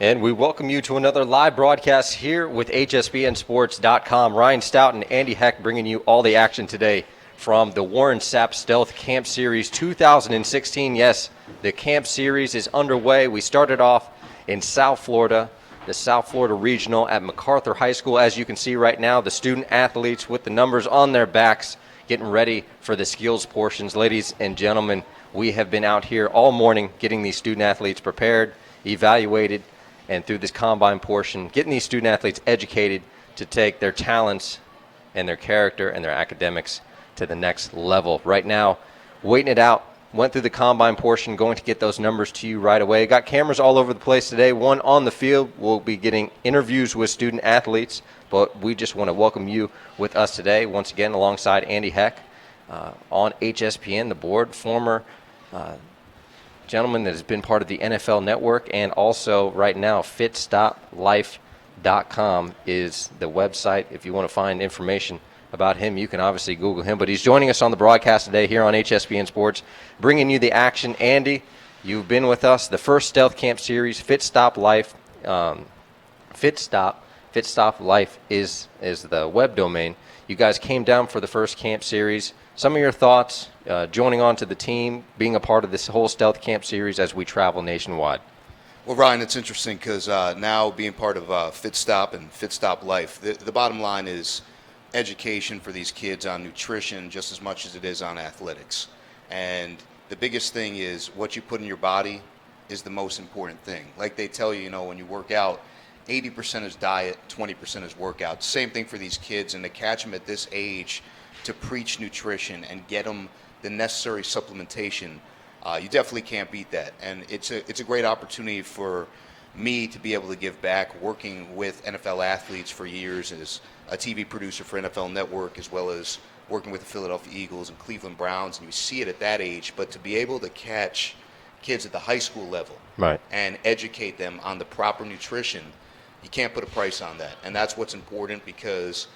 And we welcome you to another live broadcast here with HSBNSports.com. Ryan Stout and Andy Heck bringing you all the action today from the Warren Sapp Stealth Camp Series 2016. Yes, the camp series is underway. We started off in South Florida, the South Florida Regional at MacArthur High School. As you can see right now, the student athletes with the numbers on their backs getting ready for the skills portions. Ladies and gentlemen, we have been out here all morning getting these student athletes prepared, evaluated, and through this combine portion, getting these student athletes educated to take their talents and their character and their academics to the next level. Right now, waiting it out, went through the combine portion, going to get those numbers to you right away. Got cameras all over the place today, one on the field. We'll be getting interviews with student athletes, but we just want to welcome you with us today, once again, alongside Andy Heck on HSPN, the board, former gentleman that has been part of the NFL Network, and also right now fitstoplife.com is the website. If you want to find information about him, you can obviously Google him. But he's joining us on the broadcast today here on HSBN Sports, bringing you the action. Andy, you've been with us, the first Stealth Camp Series, Fit Stop Life. Fit Stop Life is the web domain. You guys came down for the first camp series. Some of your thoughts, joining on to the team, being a part of this whole Stealth Camp Series as we travel nationwide. Well, Ryan, it's interesting because now being part of Fit Stop and Fit Stop Life, the bottom line is education for these kids on nutrition just as much as it is on athletics. And the biggest thing is what you put in your body is the most important thing. Like they tell you, when you work out, 80% is diet, 20% is workout. Same thing for these kids, and to catch them at this age to preach nutrition and get them the necessary supplementation, you definitely can't beat that. And it's a great opportunity for me to be able to give back, working with NFL athletes for years as a TV producer for NFL Network, as well as working with the Philadelphia Eagles and Cleveland Browns, and you see it at that age. But to be able to catch kids at the high school level, right, and educate them on the proper nutrition, you can't put a price on that. And that's what's important, because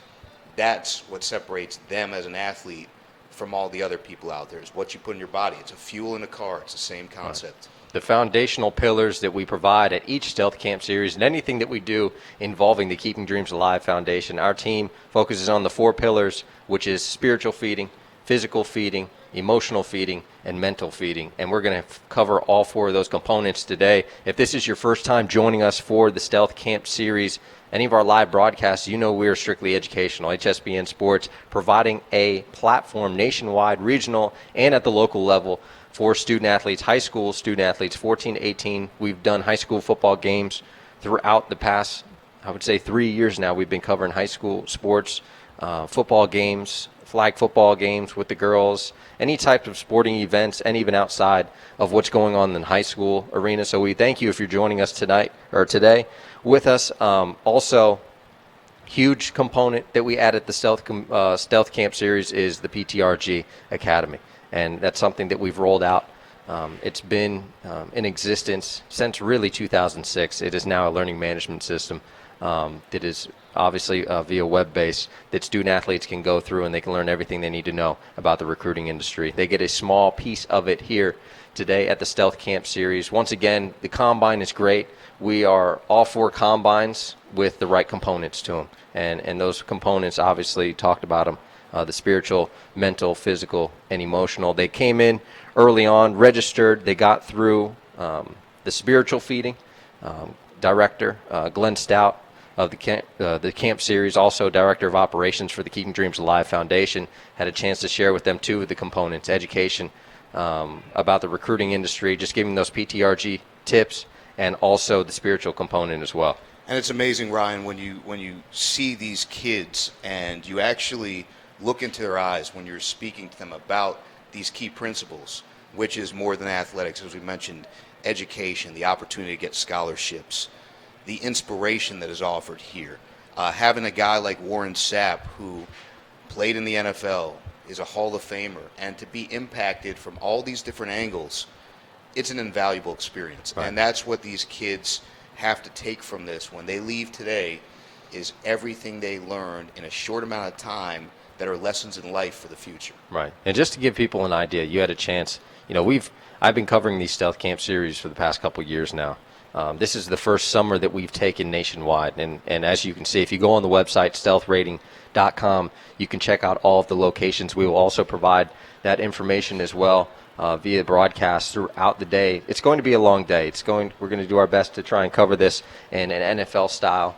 that's what separates them as an athlete from all the other people out there, is what you put in your body. It's a fuel in a car. It's the same concept. Right. The foundational pillars that we provide at each Stealth Camp Series and anything that we do involving the Keeping Dreams Alive Foundation, our team focuses on the 4 pillars, which is spiritual feeding, physical feeding, emotional feeding, and mental feeding. And we're going to cover all 4 of those components today. If this is your first time joining us for the Stealth Camp Series, any of our live broadcasts, we are strictly educational. HSBN Sports providing a platform nationwide, regional, and at the local level for student athletes, high school student athletes, 14 to 18. We've done high school football games throughout the past, 3 years now. We've been covering high school sports, football games, flag football games with the girls, any type of sporting events, and even outside of what's going on in the high school arena. So we thank you if you're joining us tonight or today with us. Also, huge component that we added the Stealth Camp Series is the PTRG Academy, and that's something that we've rolled out. It's been in existence since really 2006. It is now a learning management system that is obviously via web-based, that student athletes can go through and they can learn everything they need to know about the recruiting industry. They get a small piece of it here today at the Stealth Camp Series. Once again, the combine is great. We are all 4 combines with the right components to them. And those components, obviously, talked about them, the spiritual, mental, physical, and emotional. They came in early on, registered. They got through the spiritual feeding. Director Glenn Stout of the camp series, also director of operations for the Keeping Dreams Alive Foundation, had a chance to share with them 2 of the components, education about the recruiting industry, just giving those PTRG tips, and also the spiritual component as well. And it's amazing, Ryan, when you see these kids and you actually look into their eyes when you're speaking to them about these key principles, which is more than athletics, as we mentioned, education, the opportunity to get scholarships, the inspiration that is offered here. Having a guy like Warren Sapp, who played in the NFL, is a Hall of Famer, and to be impacted from all these different angles, it's an invaluable experience. Right. And that's what these kids have to take from this when they leave today, is everything they learned in a short amount of time that are lessons in life for the future. Right. And just to give people an idea, you had a chance, I've been covering these Stealth Camp Series for the past couple of years now. This is the first summer that we've taken nationwide. And as you can see, if you go on the website, stealthrating.com, you can check out all of the locations. We will also provide that information as well via broadcast throughout the day. It's going to be a long day. We're going to do our best to try and cover this in an NFL-style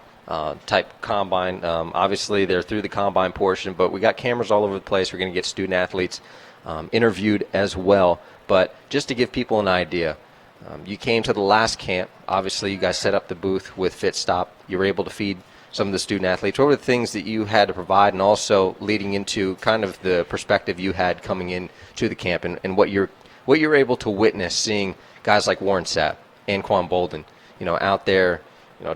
type combine. Obviously, they're through the combine portion, but we got cameras all over the place. We're going to get student-athletes interviewed as well. But just to give people an idea, you came to the last camp. Obviously, you guys set up the booth with FitStop. You were able to feed some of the student athletes. What were the things that you had to provide, and also leading into kind of the perspective you had coming in to the camp, and what you're able to witness, seeing guys like Warren Sapp, Anquan Bolden, out there,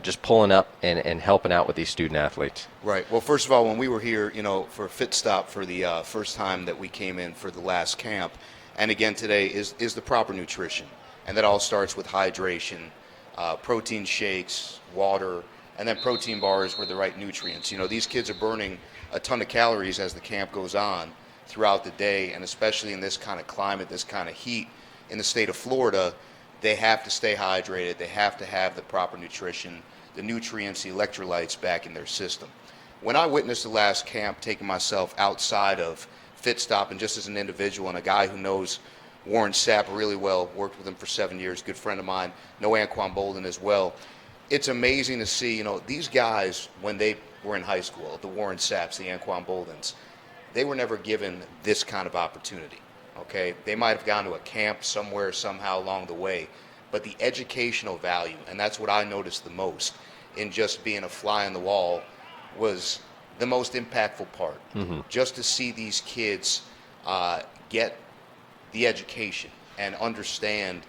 just pulling up and helping out with these student athletes? Right. Well, first of all, when we were here, for FitStop for the first time that we came in for the last camp, and again today, is the proper nutrition. And that all starts with hydration, protein shakes, water, and then protein bars with the right nutrients. These kids are burning a ton of calories as the camp goes on throughout the day, and especially in this kind of climate, this kind of heat in the state of Florida, they have to stay hydrated. They have to have the proper nutrition, the nutrients, the electrolytes back in their system. When I witnessed the last camp, taking myself outside of FitStop and just as an individual and a guy who knows Warren Sapp really well, worked with him for 7 years, good friend of mine, know Anquan Bolden as well. It's amazing to see, these guys, when they were in high school, the Warren Sapps, the Anquan Boldens, they were never given this kind of opportunity, okay? They might have gone to a camp somewhere, somehow along the way, but the educational value, and that's what I noticed the most in just being a fly on the wall, was the most impactful part. Mm-hmm. Just to see these kids get the education and understand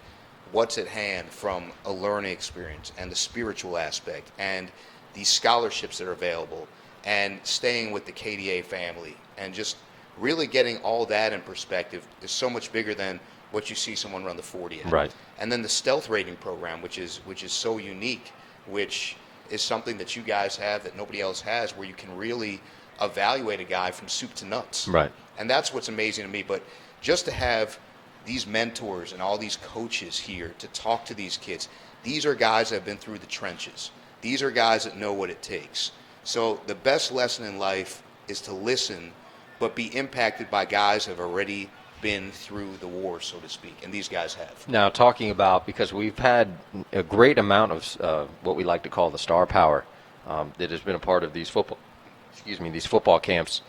what's at hand from a learning experience and the spiritual aspect and the scholarships that are available and staying with the KDA family and just really getting all that in perspective is so much bigger than what you see someone run the 40 at. Right. And then the stealth rating program, which is so unique, which is something that you guys have that nobody else has, where you can really evaluate a guy from soup to nuts. Right. And that's what's amazing to me. But just to have these mentors and all these coaches here to talk to these kids, these are guys that have been through the trenches. These are guys that know what it takes. So the best lesson in life is to listen, but be impacted by guys that have already been through the war, so to speak, and these guys have. Now, talking about, because we've had a great amount of what we like to call the star power that has been a part of these football camps.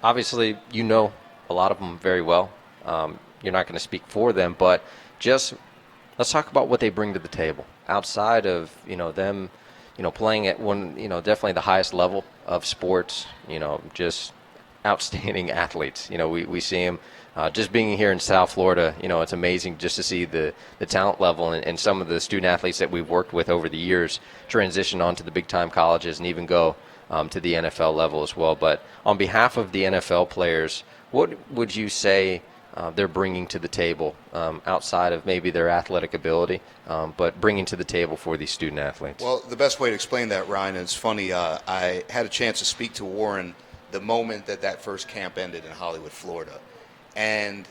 Obviously, a lot of them very well. You're not going to speak for them, but just let's talk about what they bring to the table outside of them playing at one definitely the highest level of sports. Just outstanding athletes. We see them just being here in South Florida. It's amazing just to see the talent level and some of the student athletes that we've worked with over the years transition onto the big time colleges and even go to the NFL level as well. But on behalf of the NFL players, what would you say they're bringing to the table outside of maybe their athletic ability, but bringing to the table for these student athletes? Well, the best way to explain that, Ryan, and it's funny, I had a chance to speak to Warren the moment that first camp ended in Hollywood, Florida. And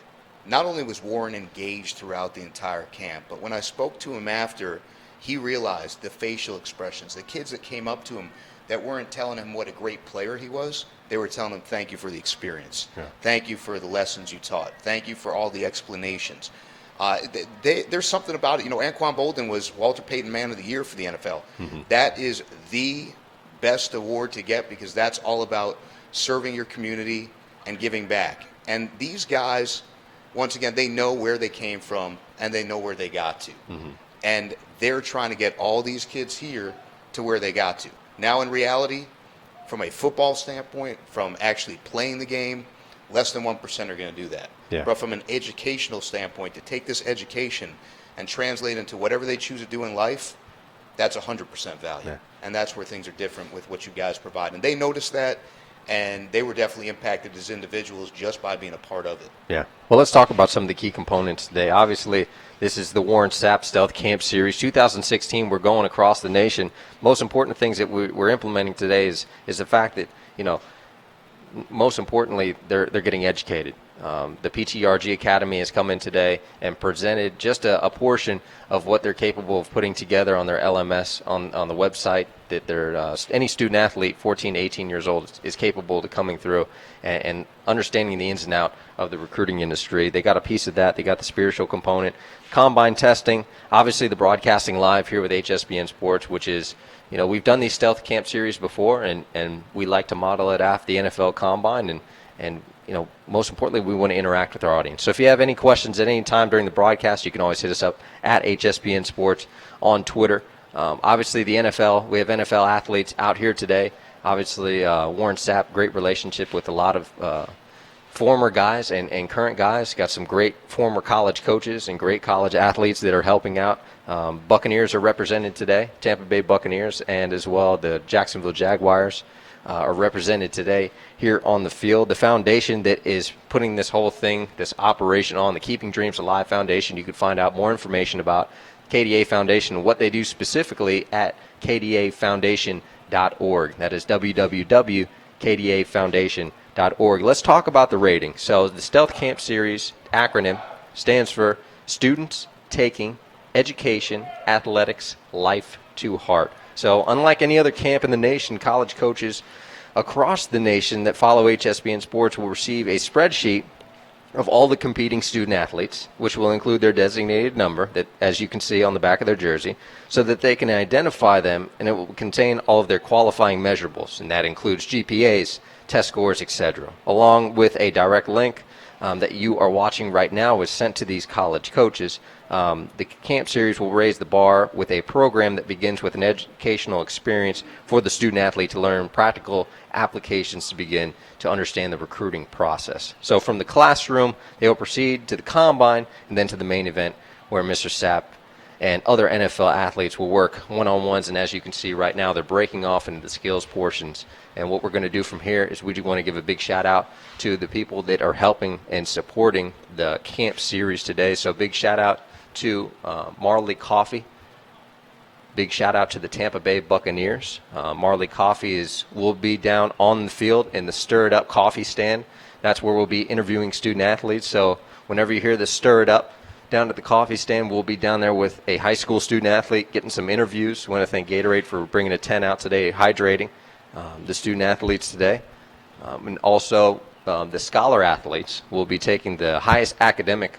not only was Warren engaged throughout the entire camp, but when I spoke to him after, he realized the facial expressions, the kids that came up to him that weren't telling him what a great player he was, they were telling him, thank you for the experience. Yeah. Thank you for the lessons you taught. Thank you for all the explanations. There's something about it. Anquan Bolden was Walter Payton Man of the Year for the NFL. Mm-hmm. That is the best award to get because that's all about serving your community and giving back. And these guys, once again, they know where they came from and they know where they got to. Mm-hmm. And they're trying to get all these kids here to where they got to. Now, in reality, from a football standpoint, from actually playing the game, less than 1% are going to do that. Yeah. But from an educational standpoint, to take this education and translate into whatever they choose to do in life, that's 100% value. Yeah. And that's where things are different with what you guys provide. And they noticed that, and they were definitely impacted as individuals just by being a part of it. Yeah. Well, let's talk about some of the key components today. Obviously, this is the Warren Sapp Stealth Camp Series 2016. We're going across the nation. Most important things that we're implementing today is the fact that, most importantly, they're getting educated. The PTRG Academy has come in today and presented just a portion of what they're capable of putting together on their LMS on the website that any student athlete 14 to 18 years old is capable of coming through and understanding the ins and out of the recruiting industry. They got a piece of that. They got the spiritual component, combine testing, obviously the broadcasting live here with HSBN Sports, which is, we've done these stealth camp series before, and we like to model it after the NFL Combine, and most importantly, we want to interact with our audience. So if you have any questions at any time during the broadcast, you can always hit us up at HSBN Sports on Twitter. Obviously, the NFL, we have NFL athletes out here today. Obviously, Warren Sapp, great relationship with a lot of former guys and current guys. Got some great former college coaches and great college athletes that are helping out. Buccaneers are represented today, Tampa Bay Buccaneers, and as well the Jacksonville Jaguars are represented today here on the field. The foundation that is putting this whole thing, this operation on, the Keeping Dreams Alive Foundation, you can find out more information about KDA Foundation and what they do specifically at kdafoundation.org. That is www.kdafoundation.org. Let's talk about the rating. So the Stealth Camp Series acronym stands for Students Taking Education, Athletics, Life to Heart. So unlike any other camp in the nation, college coaches across the nation that follow HSBN Sports will receive a spreadsheet of all the competing student athletes, which will include their designated number, that, as you can see on the back of their jersey, so that they can identify them, and it will contain all of their qualifying measurables, and that includes GPAs, test scores, etc., along with a direct link that you are watching right now was sent to these college coaches. The camp series will raise the bar with a program that begins with an educational experience for the student athlete to learn practical applications to begin to understand the recruiting process. So from the classroom, they will proceed to the combine and then to the main event where Mr. Sapp and other NFL athletes will work one-on-ones, and as you can see right now, they're breaking off into the skills portions. And what we're going to do from here is we do want to give a big shout-out to the people that are helping and supporting the camp series today. So big shout-out to Marley Coffee. Big shout-out to the Tampa Bay Buccaneers. Marley Coffee will be down on the field in the Stir It Up coffee stand. That's where we'll be interviewing student athletes. So whenever you hear the Stir It Up down at the coffee stand, we'll be down there with a high school student athlete getting some interviews. We want to thank Gatorade for bringing a tent out today, hydrating the student athletes today. And also the scholar athletes will be taking the highest academic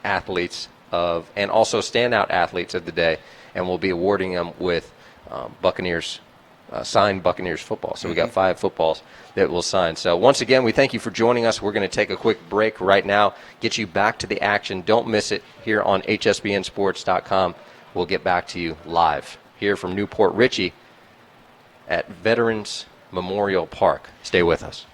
athletes and also standout athletes of the day, and we'll be awarding them with Buccaneers signed Buccaneers football. So we got 5 footballs that we'll sign. So once again, we thank you for joining us. We're going to take a quick break right now, get you back to the action. Don't miss it here on hsbnsports.com. We'll get back to you live here from Newport Richey at Veterans Memorial Park. Stay with us.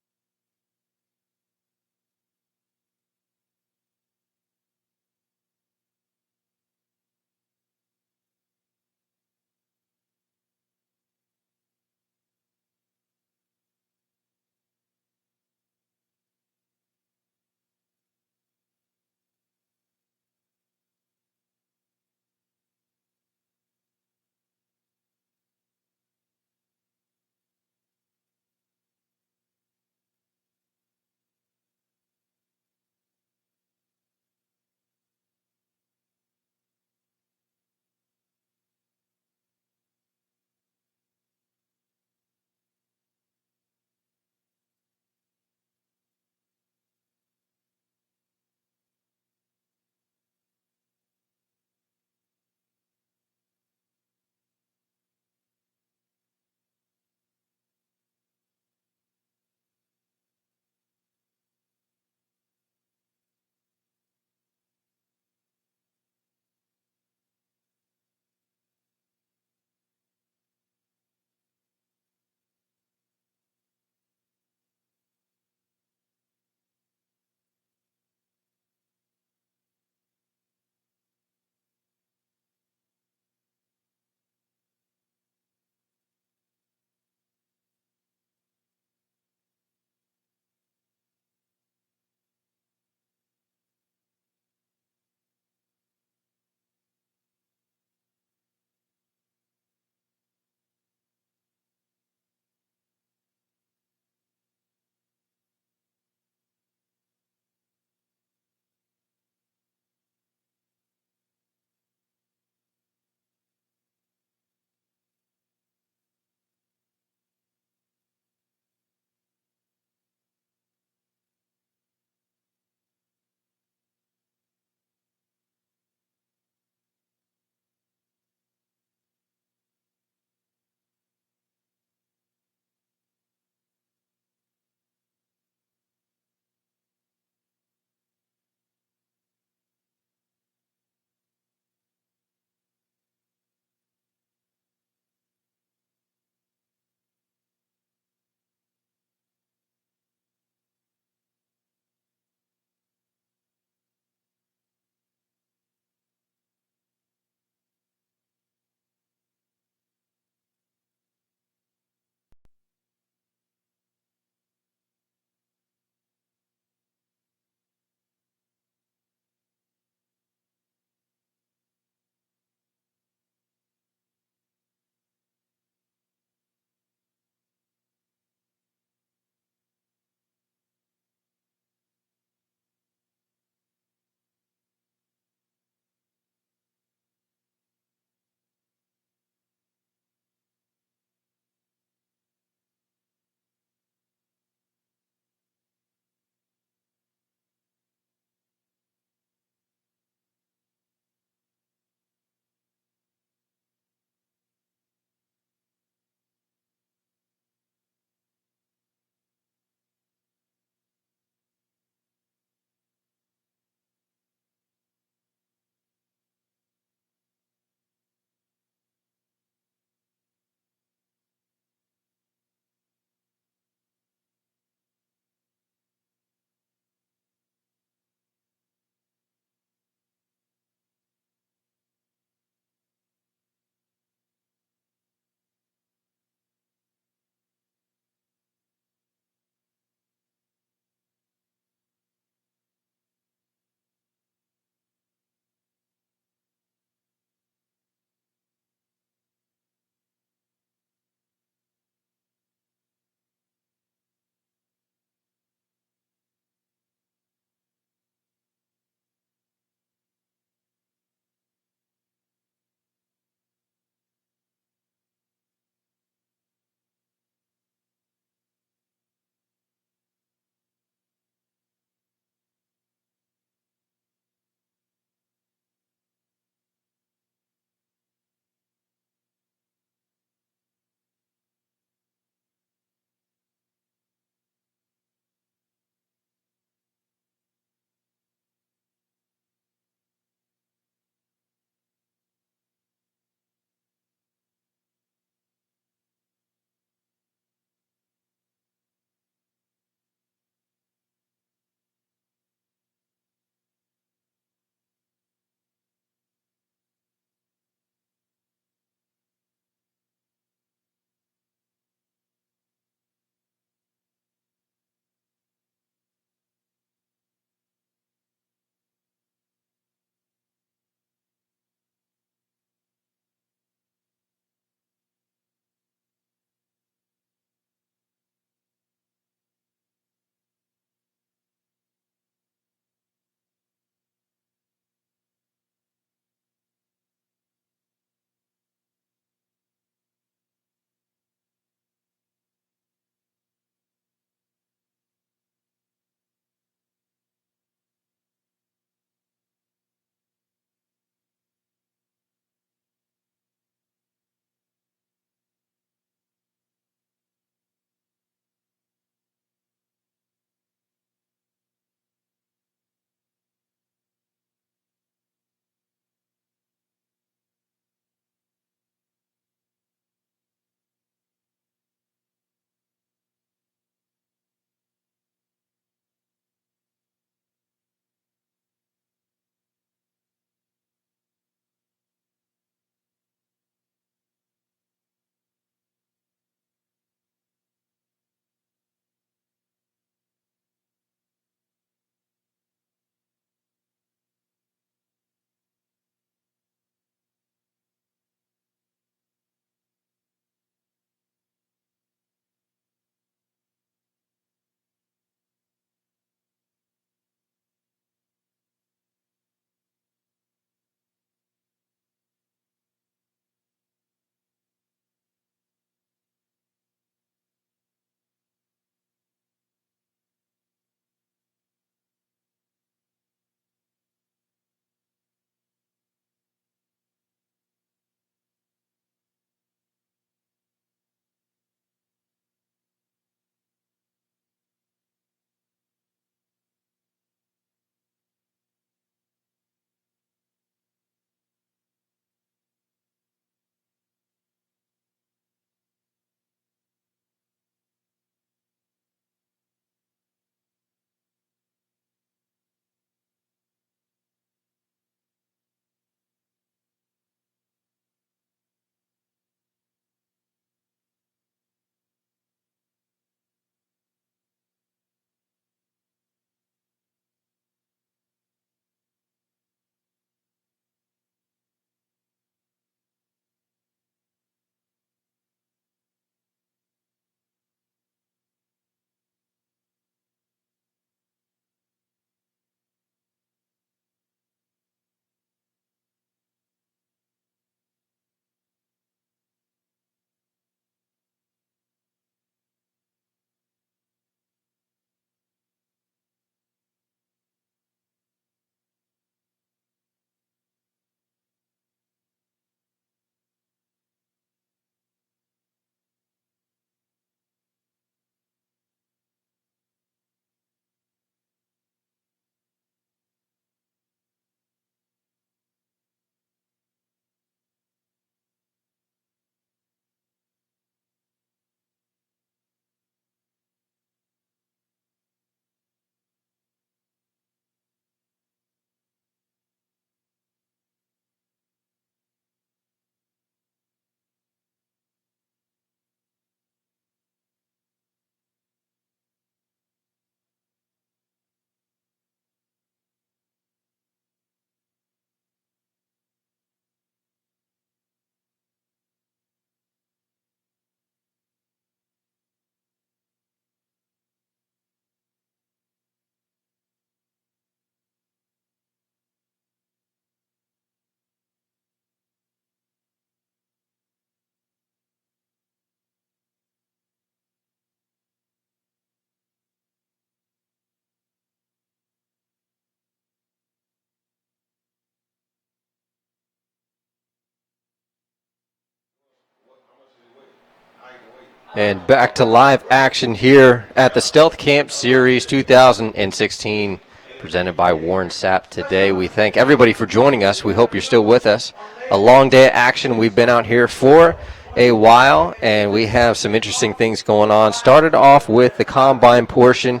And back to live action here at the Stealth Camp Series 2016, presented by Warren Sapp today. We thank everybody for joining us. We hope you're still with us. A long day of action. We've been out here for a while, and we have some interesting things going on. Started off with the combine portion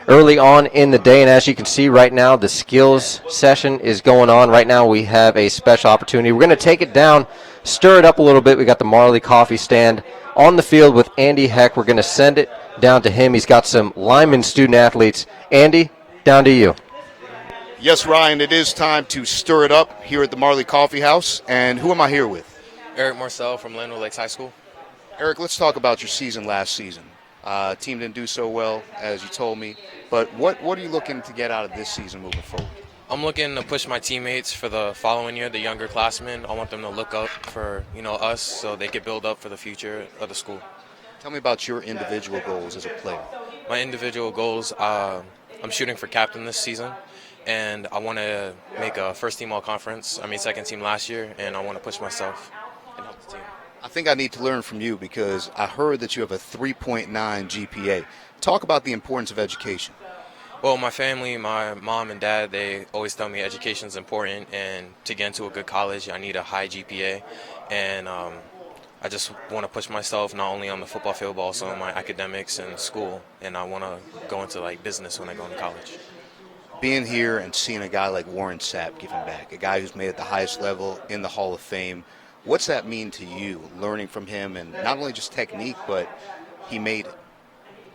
early on in the day, and as you can see right now, the skills session is going on. Right now we have a special opportunity. We're going to take it down, stir it up a little bit. We got the Marley coffee stand on the field with Andy Heck. We're going to send it down to him. He's got some Lyman student-athletes. Andy, down to you. Yes, Ryan, it is time to stir it up here at the Marley Coffee House. And who am I here with? Eric Marcel from Landville Lakes High School. Eric, let's talk about your season last season. Team didn't do so well, as you told me. But what are you looking to get out of this season moving forward? I'm looking to push my teammates for the following year, the younger classmen. I want them to look up for us so they can build up for the future of the school. Tell me about your individual goals as a player. My individual goals, I'm shooting for captain this season, and I want to make a first team all conference. I made second team last year, and I want to push myself and help the team. I think I need to learn from you because I heard that you have a 3.9 GPA. Talk about the importance of education. Well, my family, my mom and dad, they always tell me education is important, and to get into a good college, I need a high GPA. And I just want to push myself not only on the football field, but also in my academics and school. And I want to go into business when I go into college. Being here and seeing a guy like Warren Sapp giving back, a guy who's made it at the highest level in the Hall of Fame, what's that mean to you, learning from him and not only just technique, but he made it?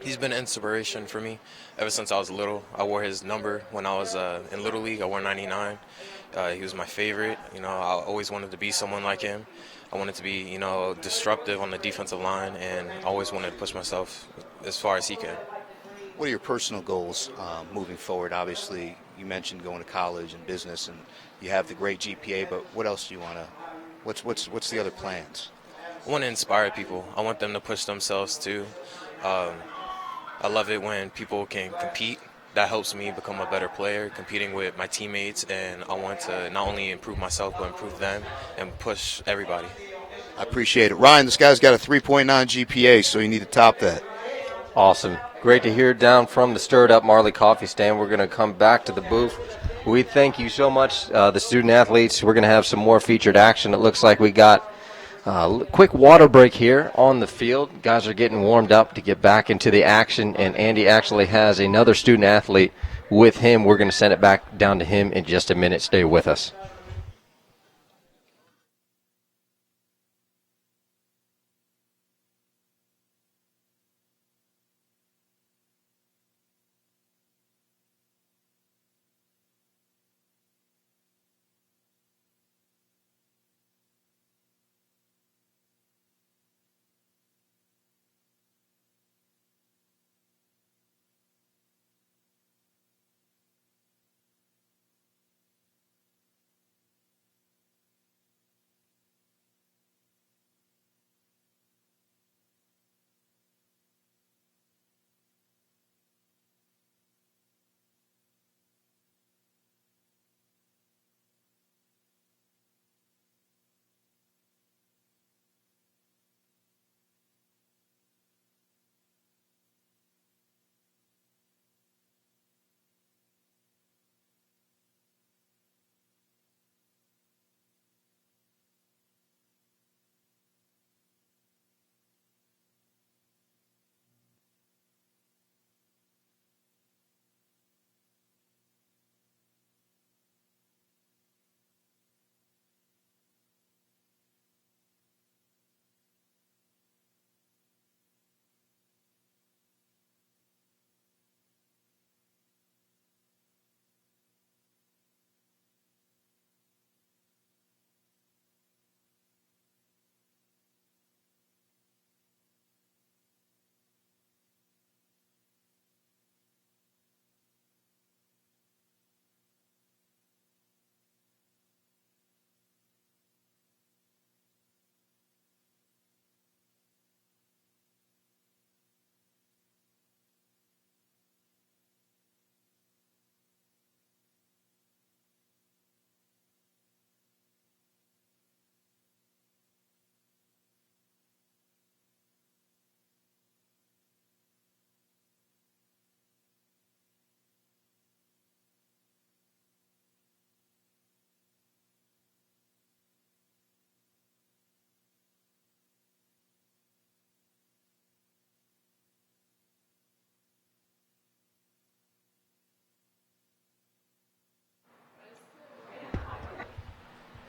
He's been an inspiration for me ever since I was little. I wore his number when I was in Little League. I wore 99. He was my favorite. I always wanted to be someone like him. I wanted to be, disruptive on the defensive line, and I always wanted to push myself as far as he can. What are your personal goals moving forward? Obviously, you mentioned going to college and business, and you have the great GPA, but what else do you want to – what's the other plans? I want to inspire people. I want them to push themselves too. I love it when people can compete. That helps me become a better player, competing with my teammates, and I want to not only improve myself, but improve them and push everybody. I appreciate it. Ryan, this guy's got a 3.9 GPA, so you need to top that. Awesome. Great to hear down from the Stirred Up Marley Coffee Stand. We're going to come back to the booth. We thank you so much, the student-athletes. We're going to have some more featured action. It looks like we got quick water break here on the field. Guys are getting warmed up to get back into the action, and Andy actually has another student athlete with him. We're going to send it back down to him in just a minute. Stay with us.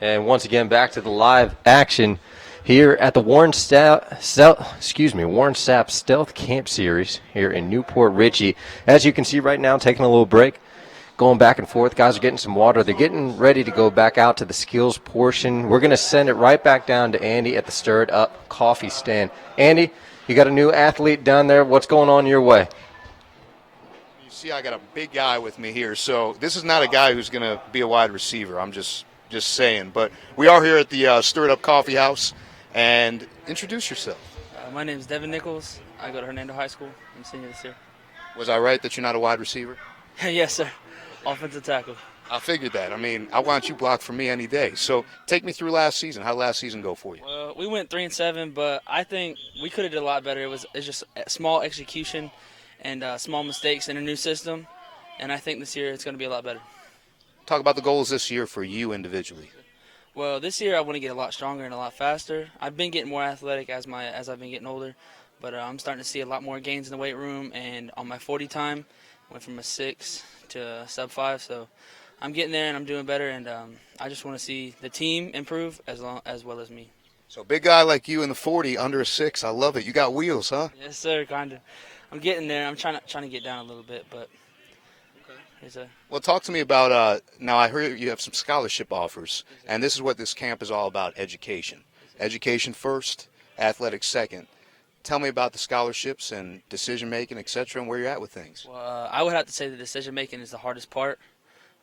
And once again, back to the live action here at the Warren Sapp Stealth Camp Series here in Newport Richey. As you can see right now, taking a little break, going back and forth. Guys are getting some water. They're getting ready to go back out to the skills portion. We're going to send it right back down to Andy at the Stir It Up coffee stand. Andy, you got a new athlete down there. What's going on your way? You see, I got a big guy with me here. So this is not a guy who's going to be a wide receiver. I'm just saying. But we are here at the Stir It Up Coffee House. And introduce yourself. My name is Devin Nichols. I go to Hernando High School. I'm a senior this year. Was I right that you're not a wide receiver? Yes, sir. Offensive tackle. I figured that. I mean, I want you blocked for me any day. So take me through last season. How did last season go for you? Well, we went 3-7, but I think we could have did a lot better. It's just small execution and small mistakes in a new system, and I think this year it's going to be a lot better. Talk about the goals this year for you individually. Well, this year I want to get a lot stronger and a lot faster. I've been getting more athletic as I've been getting older, but I'm starting to see a lot more gains in the weight room, and on my 40 time, went from a 6 to a sub 5, so I'm getting there and I'm doing better, and I just want to see the team improve as well as me. So big guy like you in the 40, under a 6, I love it. You got wheels, huh? Yes, sir, kind of. I'm getting there. I'm trying to get down a little bit, but yes, sir. Well, talk to me about, now I heard you have some scholarship offers, and this is what this camp is all about, education. Education first, athletics second. Tell me about the scholarships and decision-making, et cetera, and where you're at with things. Well, I would have to say the decision-making is the hardest part,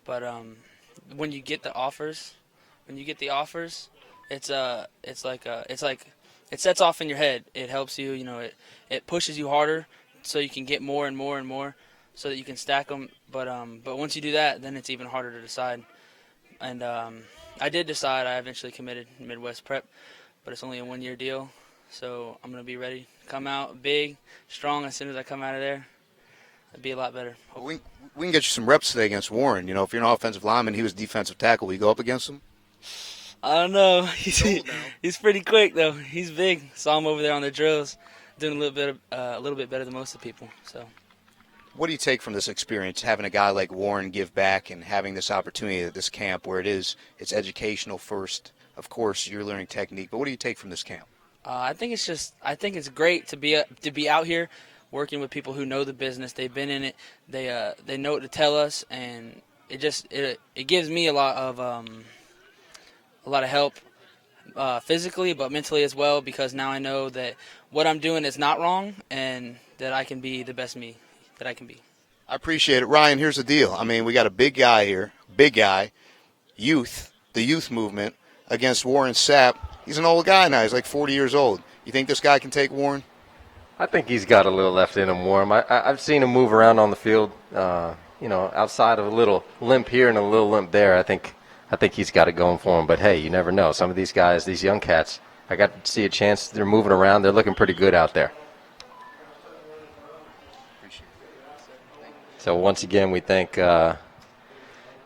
but when you get the offers, it sets off in your head. It helps you, it pushes you harder so you can get more and more and more so that you can stack them. But once you do that, then it's even harder to decide. And I did decide. I eventually committed Midwest Prep, but it's only a 1-year deal. So I'm going to be ready to come out big, strong as soon as I come out of there. It'll be a lot better. Well, we can get you some reps today against Warren. You know, if you're an offensive lineman, he was defensive tackle. Will you go up against him? I don't know. He's pretty quick though. He's big. Saw him over there on the drills, doing a little bit better than most of the people. So. What do you take from this experience, having a guy like Warren give back and having this opportunity at this camp where it's educational first? Of course, you're learning technique, but what do you take from this camp? I think it's great to be out here working with people who know the business. They've been in it. They know what to tell us, and it gives me a lot of help physically, but mentally as well, because now I know that what I'm doing is not wrong and that I can be the best me that I can be. I appreciate it. Ryan, here's the deal. I mean, we got a big guy here, the youth movement against Warren Sapp. He's an old guy now. He's like 40 years old. You think this guy can take Warren? I think he's got a little left in him, Warren. I've seen him move around on the field, outside of a little limp here and a little limp there. I think he's got it going for him. But, hey, you never know. Some of these guys, these young cats, I got to see a chance. They're moving around. They're looking pretty good out there. So, once again, we thank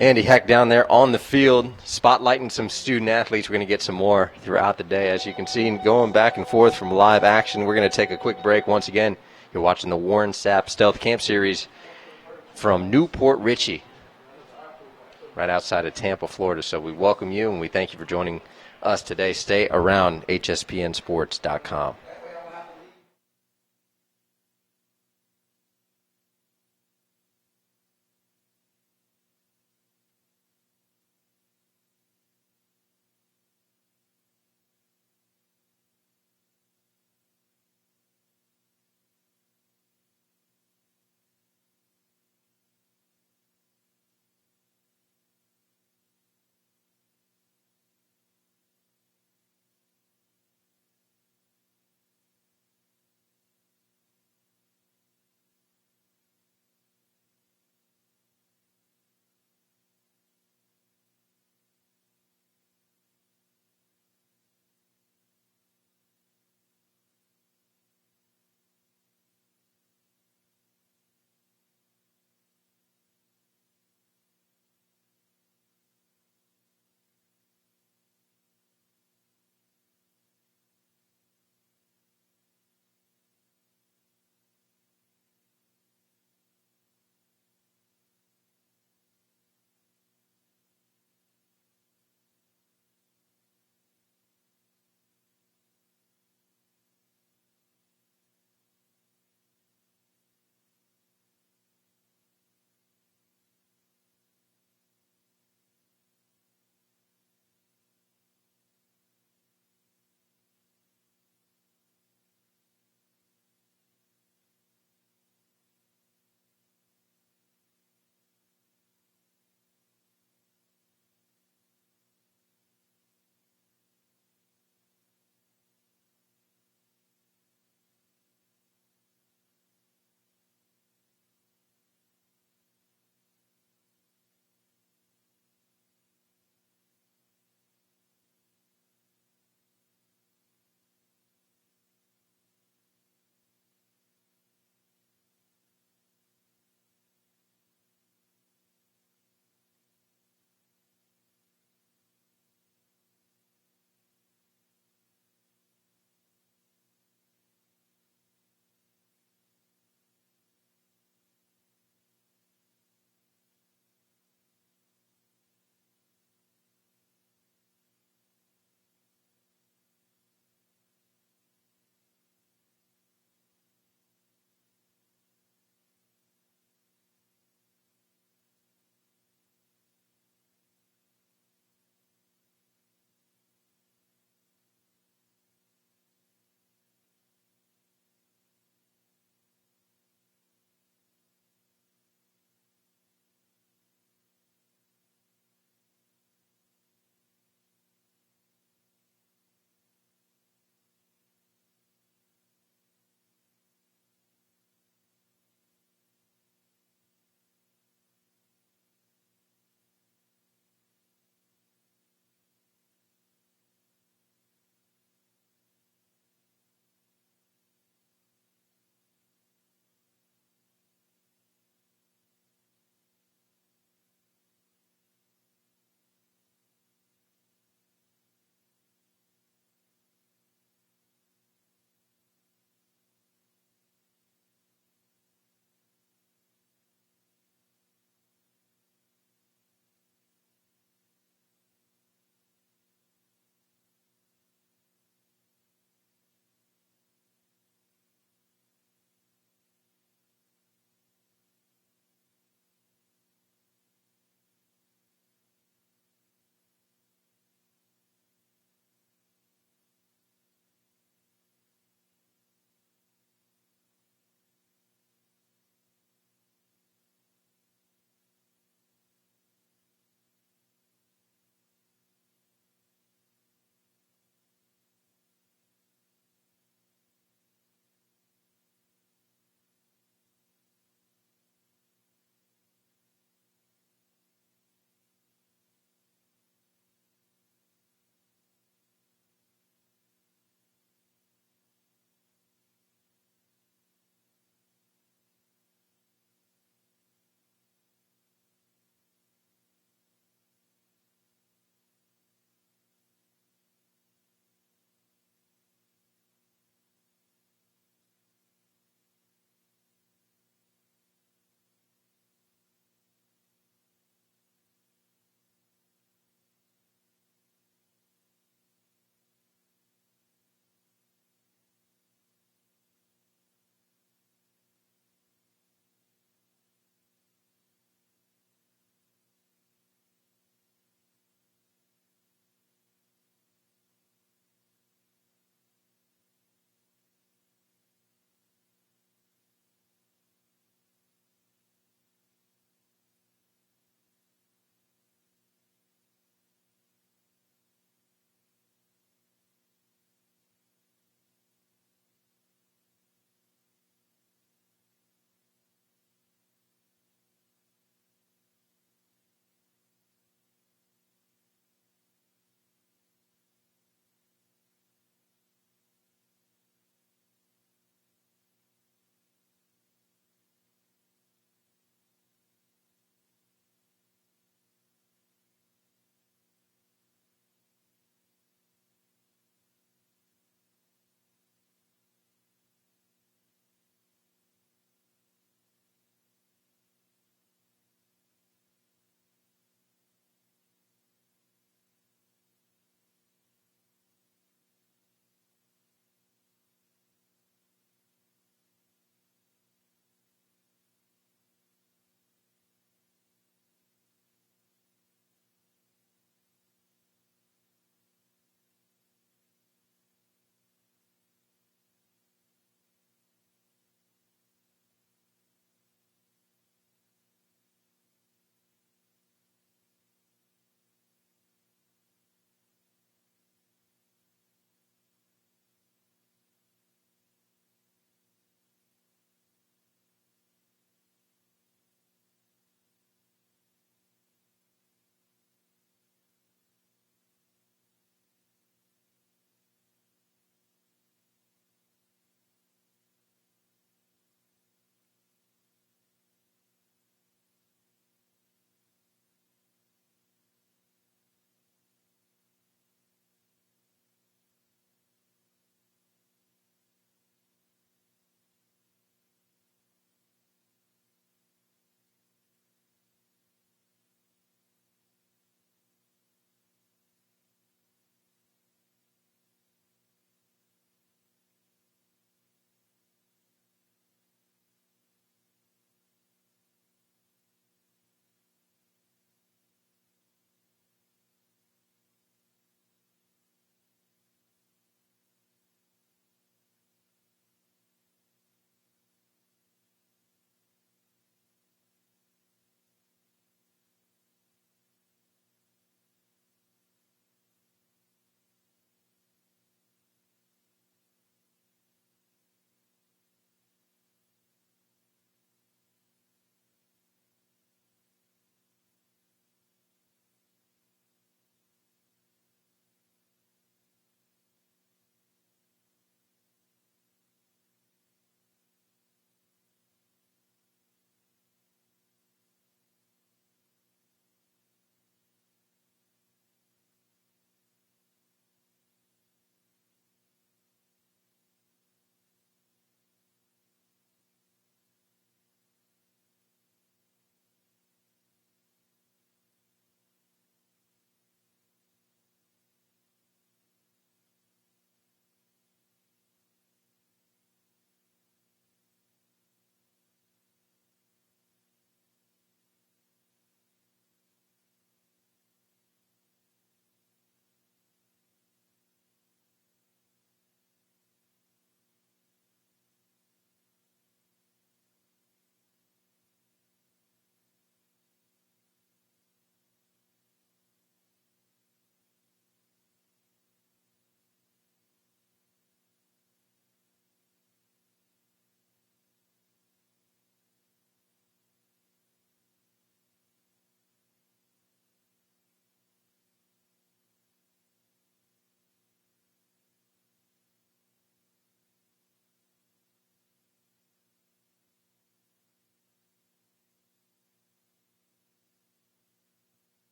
Andy Heck down there on the field, spotlighting some student athletes. We're going to get some more throughout the day. As you can see, going back and forth from live action. We're going to take a quick break. Once again, you're watching the Warren Sapp Stealth Camp Series from Newport Richey, right outside of Tampa, Florida. So we welcome you, and we thank you for joining us today. Stay around hspnsports.com.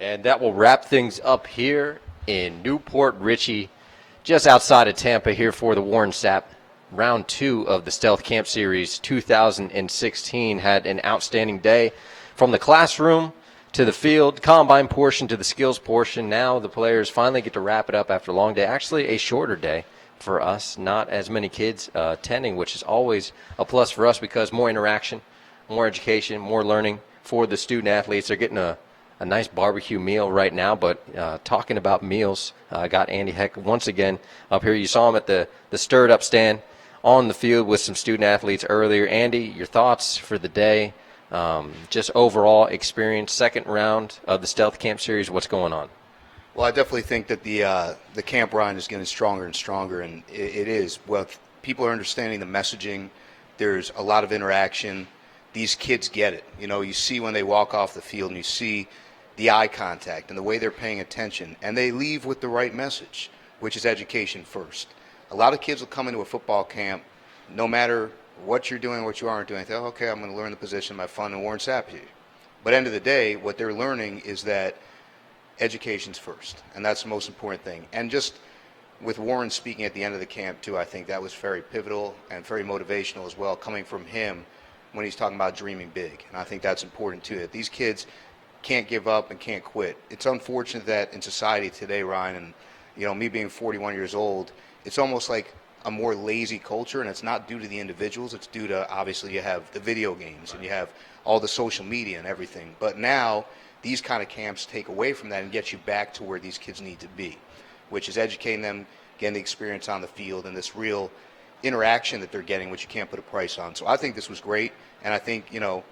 And that will wrap things up here in Newport Richey, just outside of Tampa, here for the Warren Sapp. Round 2 of the Stealth Camp Series 2016 had an outstanding day. From the classroom to the field, combine portion to the skills portion. Now the players finally get to wrap it up after a long day. Actually, a shorter day for us. Not as many kids attending, which is always a plus for us because more interaction, more education, more learning for the student athletes. They're getting a nice barbecue meal right now. But talking about meals, I got Andy Heck once again up here. You saw him at the stirred up stand on the field with some student athletes earlier. Andy, your thoughts for the day, just overall experience, second round of the Stealth Camp Series, what's going on? Well, I definitely think that the camp run is getting stronger and stronger, and it is. Well, people are understanding the messaging. There's a lot of interaction. These kids get it. You know, you see when they walk off the field and you see the eye contact and the way they're paying attention, and they leave with the right message, which is education first. A lot of kids will come into a football camp, no matter what you're doing, what you aren't doing. They think, okay, I'm going to learn the position, my fun, and Warren Sapp here. But end of the day, what they're learning is that education's first, and that's the most important thing. And just with Warren speaking at the end of the camp, too, I think that was very pivotal and very motivational as well, coming from him when he's talking about dreaming big. And I think that's important, too, that these kids can't give up and can't quit. It's unfortunate that in society today, Ryan, and you know, me being 41 years old, it's almost like a more lazy culture, and it's not due to the individuals. It's due to, obviously, you have the video games and you have all the social media and everything. But now these kind of camps take away from that and get you back to where these kids need to be, which is educating them, getting the experience on the field, and this real interaction that they're getting, which you can't put a price on. So I think this was great, and I think, you know,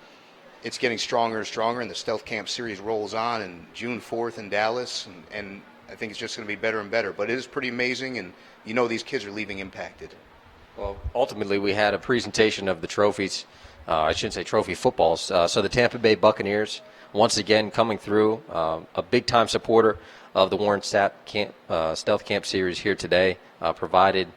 it's getting stronger and stronger, and the Stealth Camp Series rolls on, and June 4th in Dallas, and I think it's just going to be better and better. But it is pretty amazing, and you know these kids are leaving impacted. Well, ultimately, we had a presentation of the trophies. I shouldn't say trophy footballs. So the Tampa Bay Buccaneers, once again, coming through, a big-time supporter of the Warren Sapp Stealth Camp Series here today, provided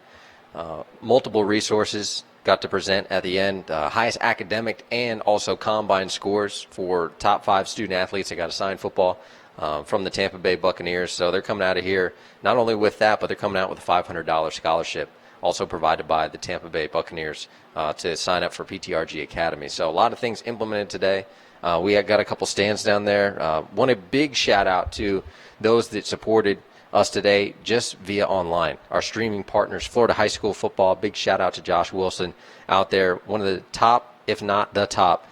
multiple resources, got to present at the end highest academic and also combine scores for top 5 student athletes that got a signed football from the Tampa Bay Buccaneers. So they're coming out of here not only with that, but they're coming out with a $500 scholarship also provided by the Tampa Bay Buccaneers to sign up for PTRG Academy. So a lot of things implemented today. We had got a couple stands down there. Want a big shout out to those that supported us today just via online. Our streaming partners, Florida High School Football. Big shout out to Josh Wilson out there, one of the top, if not the top,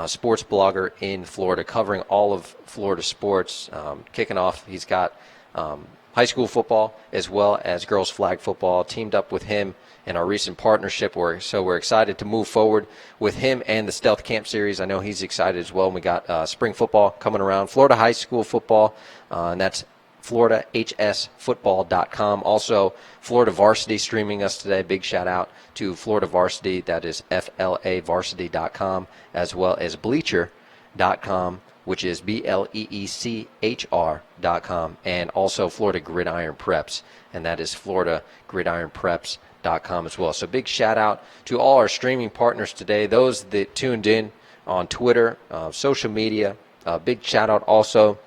sports blogger in Florida, covering all of Florida sports. Kicking off, he's got high school football as well as girls flag football. Teamed up with him in our recent partnership, so we're excited to move forward with him and the Stealth Camp Series. I know he's excited as well. And we got spring football coming around, Florida High School Football, and that's FloridaHSFootball.com. Also, Florida Varsity streaming us today. Big shout out to Florida Varsity. That is FLAVarsity.com, as well as Bleacher.com, which is BLEECHR.com, and also Florida Gridiron Preps, and that is FloridaGridironPreps.com as well. So big shout out to all our streaming partners today, those that tuned in on Twitter, social media. Big shout out also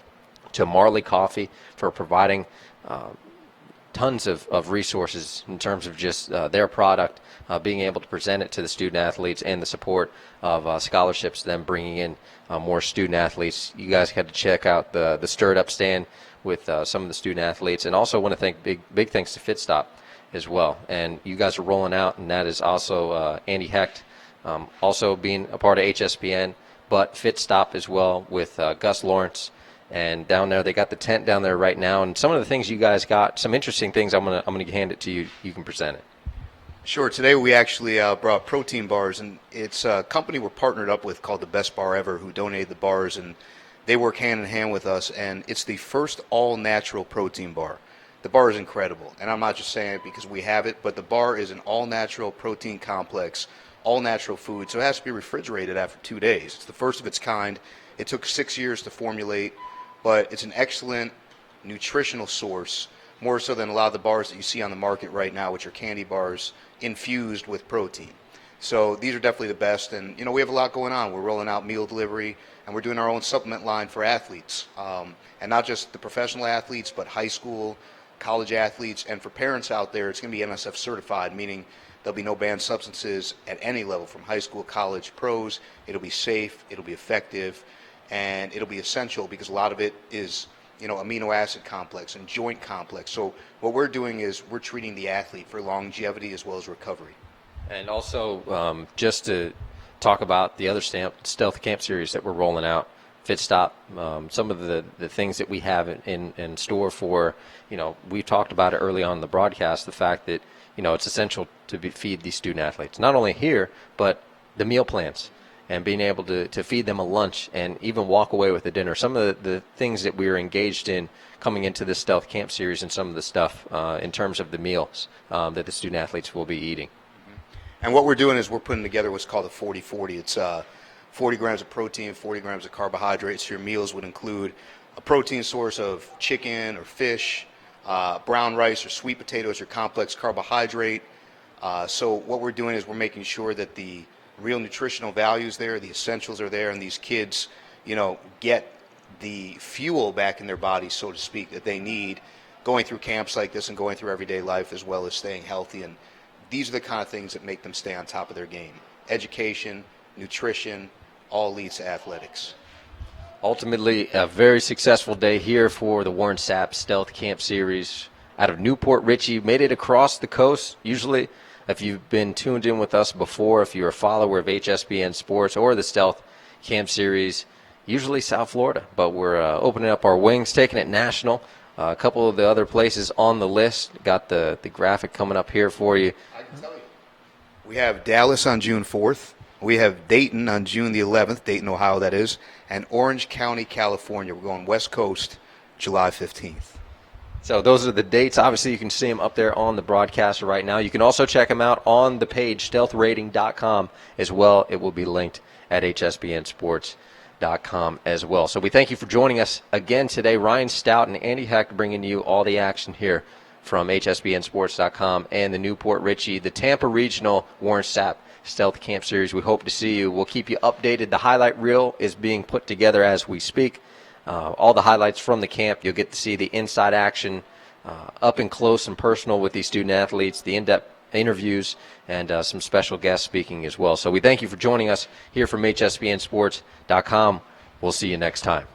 to Marley Coffee for providing tons of resources in terms of just their product, being able to present it to the student athletes, and the support of scholarships, them bringing in more student athletes. You guys had to check out the stirred up stand with some of the student athletes, and also want to thank big thanks to FitStop as well. And you guys are rolling out, and that is also Andy Hecht, also being a part of HSPN, but FitStop as well with Gus Lawrence. And down there, they got the tent down there right now. And some of the things you guys got, some interesting things, I'm gonna hand it to you. You can present it. Sure. Today we actually brought protein bars, and it's a company we're partnered up with called The Best Bar Ever, who donated the bars, and they work hand in hand with us. And it's the first all-natural protein bar. The bar is incredible, and I'm not just saying it because we have it, but the bar is an all-natural protein complex, all-natural food, so it has to be refrigerated after 2 days. It's the first of its kind. It took 6 years to formulate, but it's an excellent nutritional source, more so than a lot of the bars that you see on the market right now, which are candy bars infused with protein. So these are definitely the best. And, we have a lot going on. We're rolling out meal delivery, and we're doing our own supplement line for athletes. And not just the professional athletes, but high school, college athletes. And for parents out there, it's going to be NSF certified, meaning there'll be no banned substances at any level, from high school, college, pros. It'll be safe, it'll be effective, and it'll be essential because a lot of it is, amino acid complex and joint complex. So what we're doing is we're treating the athlete for longevity as well as recovery. And also, just to talk about the other Stealth Camp series that we're rolling out, Fit Stop, some of the things that we have in store for, we talked about it early on in the broadcast, the fact that, it's essential to feed these student athletes, not only here, but the meal plans and being able to feed them a lunch and even walk away with a dinner. Some of the things that we are engaged in coming into this Stealth Camp series and some of the stuff in terms of the meals that the student athletes will be eating. And what we're doing is we're putting together what's called a 40-40. It's 40 grams of protein, 40 grams of carbohydrates. Your meals would include a protein source of chicken or fish, brown rice or sweet potatoes or complex carbohydrate. So what we're doing is we're making sure that the real nutritional values there, the essentials are there, and these kids, get the fuel back in their bodies, so to speak, that they need going through camps like this and going through everyday life, as well as staying healthy. And these are the kind of things that make them stay on top of their game. Education, nutrition, all leads to athletics. Ultimately, a very successful day here for the Warren Sapp Stealth Camp Series out of Newport Richey. Made it across the coast. Usually, if you've been tuned in with us before, if you're a follower of HSBN Sports or the Stealth Camp Series, usually South Florida. But we're opening up our wings, taking it national. A couple of the other places on the list. Got the graphic coming up here for you. I can tell you. We have Dallas on June 4th. We have Dayton on June the 11th, Dayton, Ohio, that is, and Orange County, California. We're going West Coast, July 15th. So those are the dates. Obviously, you can see them up there on the broadcaster right now. You can also check them out on the page, stealthrating.com, as well. It will be linked at hsbnsports.com as well. So we thank you for joining us again today. Ryan Stout and Andy Heck bringing you all the action here from hsbnsports.com and the Newport Richey, the Tampa Regional Warren Sapp Stealth Camp Series. We hope to see you. We'll keep you updated. The highlight reel is being put together as we speak. All the highlights from the camp. You'll get to see the inside action up and close and personal with these student athletes, the in-depth interviews, and some special guests speaking as well. So we thank you for joining us here from hsbnsports.com. We'll see you next time.